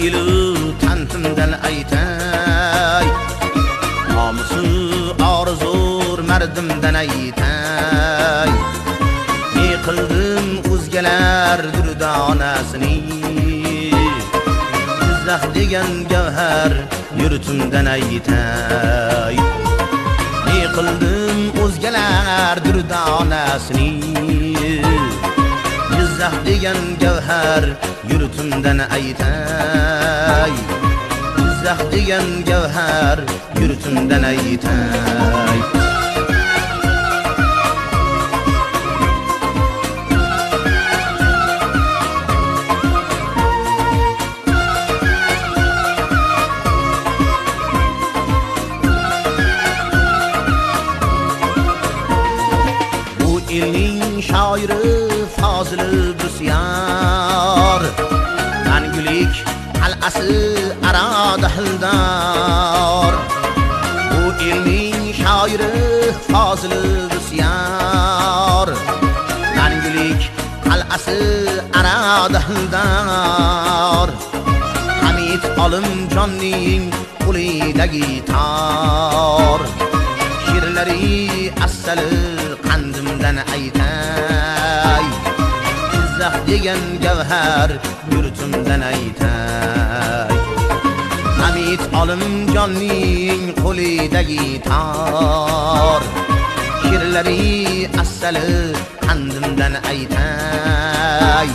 ilu tantimdan aytay, nomusi orzur mardimdan aytay. Ne qildim o'zgalar durdonasini, Jizzax degan gavhar yurtimdan aytay. Ne qildim o'zgalar durdonasini, Jizzax degan gavhar yurtimdan aytay. Jizzax degan gavhar yurtimdan aytay. Elning shoiri Fozil Busyar, Mangulik qal'asi arada hildor. Bu elning shoiri Fozil Busyar, Mangulik qal'asi arada hildor. Hamid Olimjonning qo'lidagi tor, she'rlari asali qandimdan aytay. Jizzax degan gavhar yurtimdan aytay. Hamid Olimjonning qo'lidagi tor, she'rlari asali qandimdan aytay.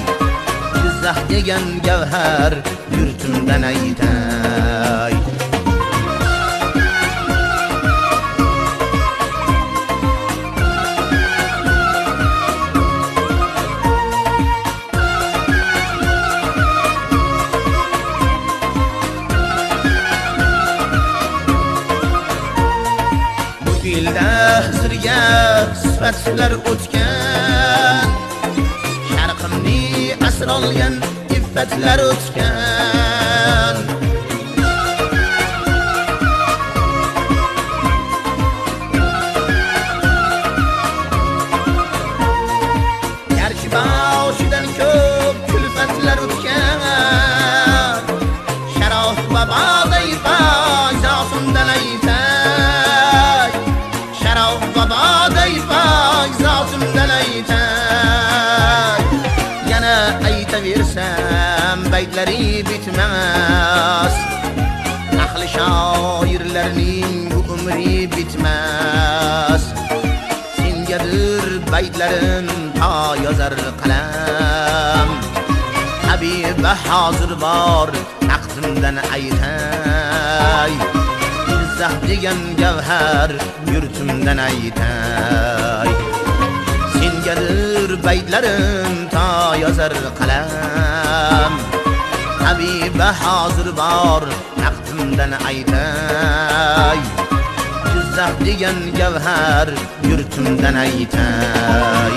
Jizzax degan gavhar yurtimdan aytay. Dilda hizrga sifatlar o'tgan, sharqimni asr olgan iffatlar o'tgan. Garchi boshidan ko'p kulfatlar o'tgan, sharof va bog'day fayzosimdan aytay. Sharof va bog'day fayzosimdan aytay. Yana aytaversam baytlari bitmas, ahli shoirlarning bu umri bitmas. Sengadir baytlarim to yozar qalam, Habiba hozir bor taqdimdan aytay. Jizzax degan gavhar yurtimdan aytay. Sengadir baytlarim to yozar qalam, Habiba hozir bor taqdimdan aytay. Jizzax degan gavhar yurtimdan aytay.